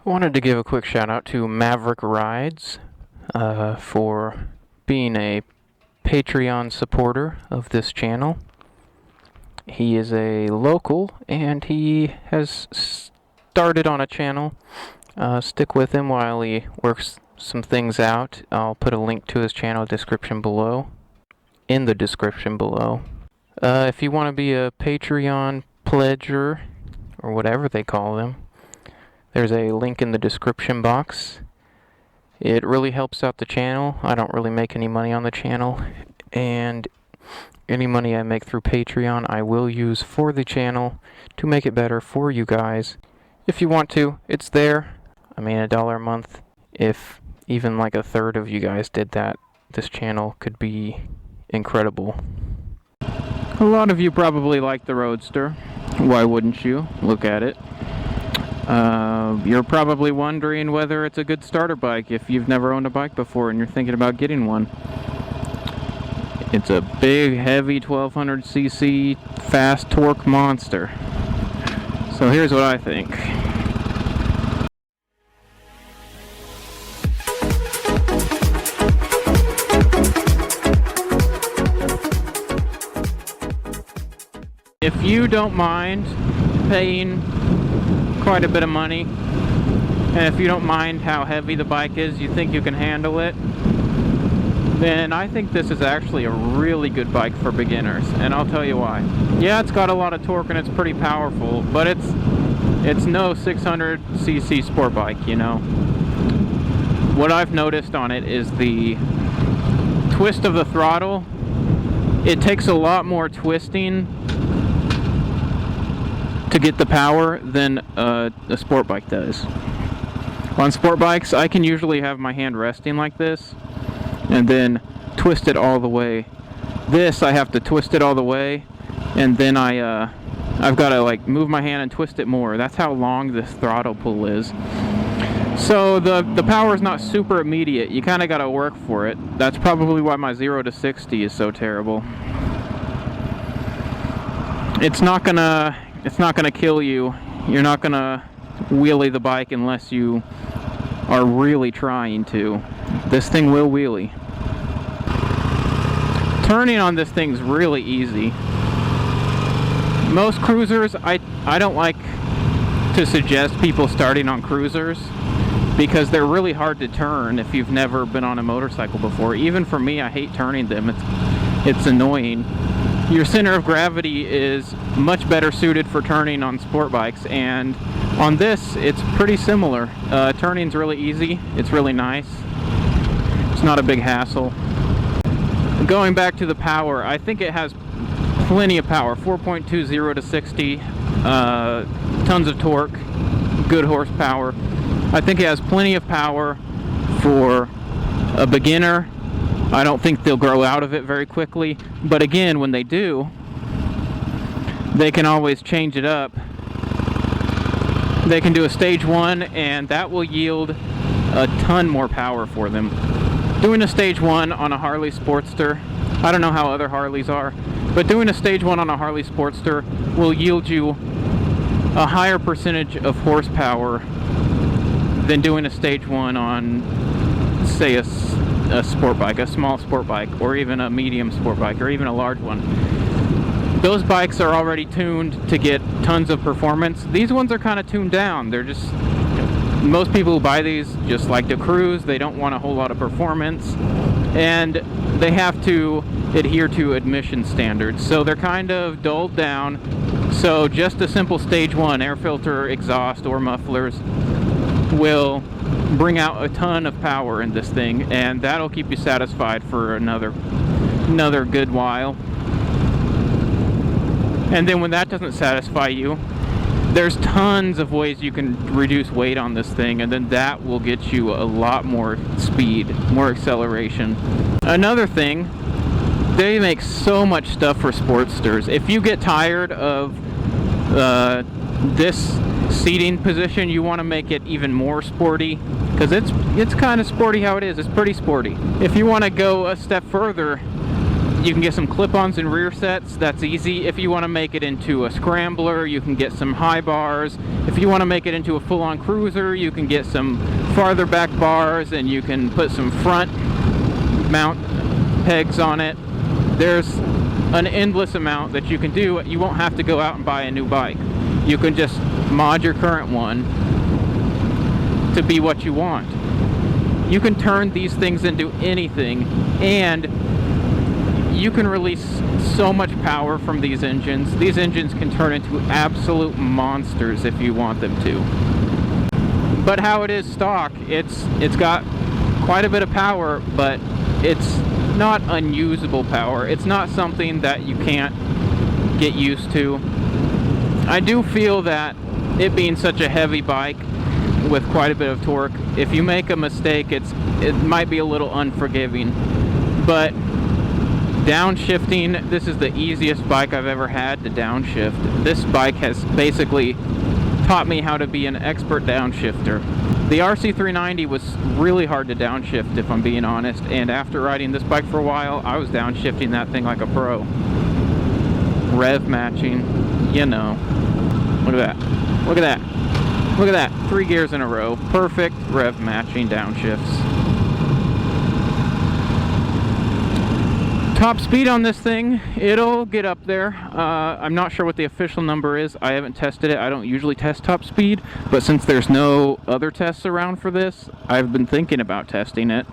Wanted to give a quick shout out to Maverick Rides for being a Patreon supporter of this channel. He is a local and he has started on a channel. Stick with him while he works some things out. I'll put a link to his channel in the description below. If you want to be a Patreon pledger, or whatever they call them, there's a link in the description box. It really helps out the channel. I don't really make any money on the channel, and any money I make through Patreon I will use for the channel to make it better for you guys. If you want to, it's there. I mean, $1 a month. If even like a third of you guys did that, this channel could be incredible. A lot of you probably like the Roadster. Why wouldn't you? Look at it. You're probably wondering whether it's a good starter bike if you've never owned a bike before and you're thinking about getting one. It's a big, heavy 1200cc fast torque monster. So here's what I think. If you don't mind paying quite a bit of money, and if you don't mind how heavy the bike is, you think you can handle it, then I think this is actually a really good bike for beginners, and I'll tell you why. Yeah, it's got a lot of torque and it's pretty powerful, but it's no 600cc sport bike, you know. What I've noticed on it is the twist of the throttle. It takes a lot more twisting to get the power than a sport bike does. On sport bikes, I can usually have my hand resting like this and then twist it all the way. This, I have to twist it all the way, and then I've got to like move my hand and twist it more. That's how long this throttle pull is. So the power is not super immediate. You kind of got to work for it. That's probably why my 0 to 60 is so terrible. It's not gonna kill you. You're not gonna wheelie the bike unless you are really trying to. This thing will wheelie. Turning on this thing's really easy. Most cruisers, I don't like to suggest people starting on cruisers because they're really hard to turn if you've never been on a motorcycle before. Even for me, I hate turning them. It's annoying. Your center of gravity is much better suited for turning on sport bikes, and on this it's pretty similar. Turning's really easy. It's really nice. It's not a big hassle. Going back to the power, I think it has plenty of power. 4.2 0 to 60, tons of torque, good horsepower. I think it has plenty of power for a beginner. I don't think they'll grow out of it very quickly, but again, when they do, they can always change it up. They can do a stage 1, and that will yield a ton more power for them. Doing a stage 1 on a Harley Sportster, I don't know how other Harleys are, but doing a stage 1 on a Harley Sportster will yield you a higher percentage of horsepower than doing a stage 1 on, say, a sport bike, a small sport bike, or even a medium sport bike, or even a large one. Those bikes are already tuned to get tons of performance. These ones are kind of tuned down. They're just, most people who buy these just like to cruise. They don't want a whole lot of performance, and they have to adhere to emission standards, so they're kind of dulled down. So just a simple stage 1 air filter, exhaust, or mufflers will bring out a ton of power in this thing, and that'll keep you satisfied for another good while. And then when that doesn't satisfy you, there's tons of ways you can reduce weight on this thing, and then that will get you a lot more speed, more acceleration. Another thing, they make so much stuff for Sportsters. If you get tired of this seating position, you want to make it even more sporty, because it's kind of sporty how it is. It's pretty sporty. If you want to go a step further, You can get some clip-ons and rear sets. That's easy. If you want to make it into a scrambler, you can get some high bars. If you want to make it into a full-on cruiser, you can get some farther back bars, and you can put some front mount pegs on it. There's an endless amount that you can do. You won't have to go out and buy a new bike. You can just mod your current one to be what you want. You can turn these things into anything, and you can release so much power from these engines. These engines can turn into absolute monsters if you want them to. But how it is stock, it's got quite a bit of power, but it's not unusable power. It's not something that you can't get used to. I do feel that it being such a heavy bike with quite a bit of torque, if you make a mistake, it might be a little unforgiving. But downshifting, this is the easiest bike I've ever had to downshift. This bike has basically taught me how to be an expert downshifter. The RC390 was really hard to downshift, if I'm being honest, and after riding this bike for a while, I was downshifting that thing like a pro. Rev matching, you know. Look at that. Look at that. Look at that. 3 gears in a row. Perfect rev matching downshifts. Top speed on this thing, it'll get up there. I'm not sure what the official number is. I haven't tested it. I don't usually test top speed, but since there's no other tests around for this, I've been thinking about testing it.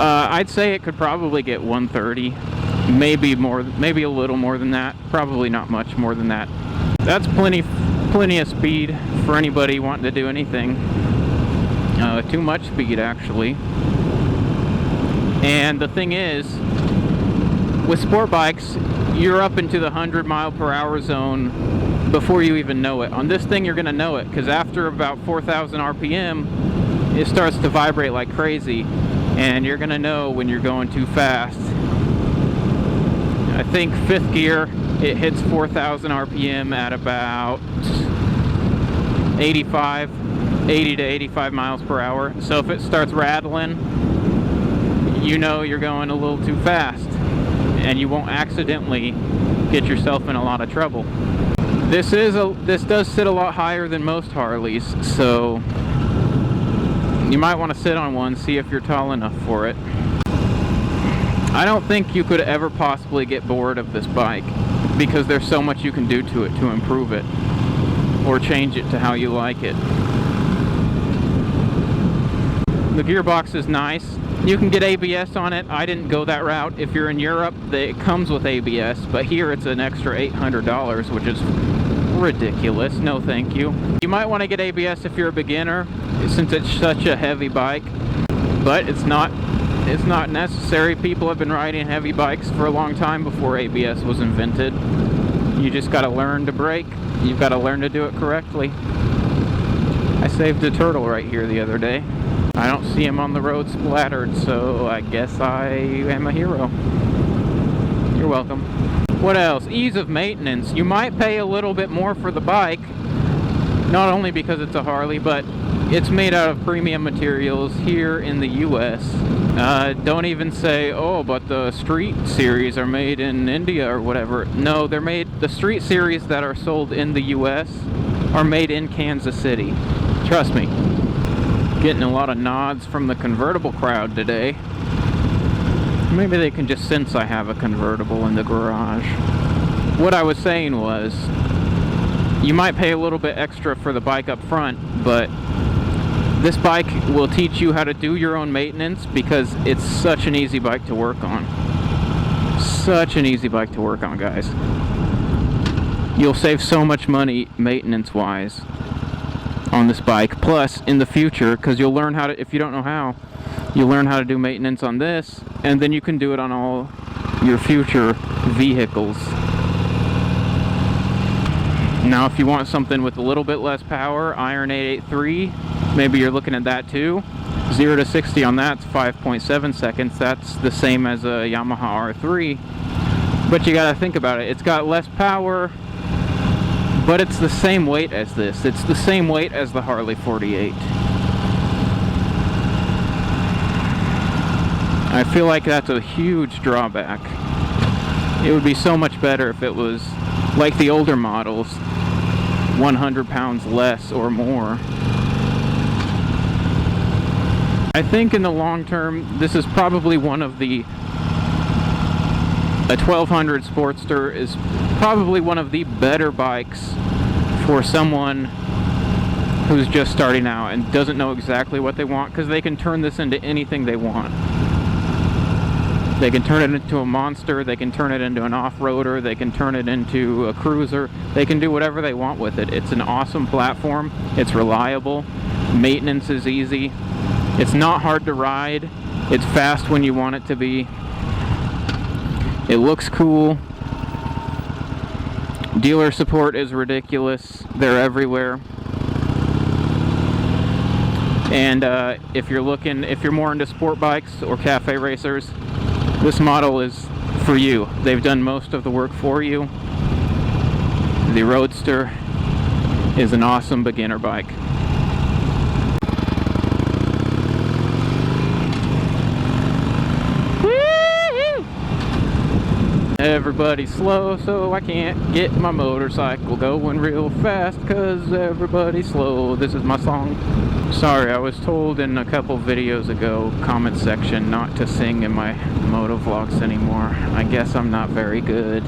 I'd say it could probably get 130, maybe more, maybe a little more than that. Probably not much more than that. That's plenty of speed for anybody wanting to do anything. Too much speed, actually. And the thing is, with sport bikes, you're up into the 100-mile-per-hour zone before you even know it. On this thing, you're going to know it, because after about 4,000 RPM, it starts to vibrate like crazy, and you're going to know when you're going too fast. I think 5th gear, it hits 4,000 RPM at about 80 to 85 miles per hour. So if it starts rattling, you know you're going a little too fast, and you won't accidentally get yourself in a lot of trouble. This does sit a lot higher than most Harleys, so you might want to sit on one, see if you're tall enough for it. I don't think you could ever possibly get bored of this bike, because there's so much you can do to it to improve it, or change it to how you like it. The gearbox is nice. You can get ABS on it. I didn't go that route. If you're in Europe, it comes with ABS, but here it's an extra $800, which is ridiculous. No thank you. You might want to get ABS if you're a beginner, since it's such a heavy bike, but it's not necessary. People have been riding heavy bikes for a long time before ABS was invented. You just got to learn to brake. You've got to learn to do it correctly. I saved a turtle right here the other day. I don't see him on the road splattered, so I guess I am a hero. You're welcome. What else? Ease of maintenance. You might pay a little bit more for the bike, not only because it's a Harley, but it's made out of premium materials here in the US. Don't even say, oh, but the Street series are made in India or whatever. No, they're made, the Street series that are sold in the US are made in Kansas City. Trust me. Getting a lot of nods from the convertible crowd today. Maybe they can just sense I have a convertible in the garage. What I was saying was, you might pay a little bit extra for the bike up front, but this bike will teach you how to do your own maintenance, because it's such an easy bike to work on. Such an easy bike to work on, guys. You'll save so much money maintenance-wise on this bike. Plus, in the future, because you'll learn how to, if you don't know how, you'll learn how to do maintenance on this, and then you can do it on all your future vehicles. Now, if you want something with a little bit less power, Iron 883, maybe you're looking at that too. 0 to 60 on that's 5.7 seconds. That's the same as a Yamaha R3. But you gotta think about it. It's got less power, but it's the same weight as this. It's the same weight as the Harley 48. I feel like that's a huge drawback. It would be so much better if it was like the older models, 100 pounds less or more. I think in the long term, this is probably one of the... A 1200 Sportster is probably one of the better bikes for someone who's just starting out and doesn't know exactly what they want, because they can turn this into anything they want. They can turn it into a monster, they can turn it into an off-roader, they can turn it into a cruiser, they can do whatever they want with it. It's an awesome platform, it's reliable, maintenance is easy, it's not hard to ride, it's fast when you want it to be, it looks cool, dealer support is ridiculous, they're everywhere. And if you're more into sport bikes or cafe racers, this model is for you. They've done most of the work for you. The Roadster is an awesome beginner bike. Everybody's slow, so I can't get my motorcycle going real fast, 'cause everybody's slow. This is my song. Sorry, I was told in a couple videos ago, comment section, not to sing in my motovlogs anymore. I guess I'm not very good.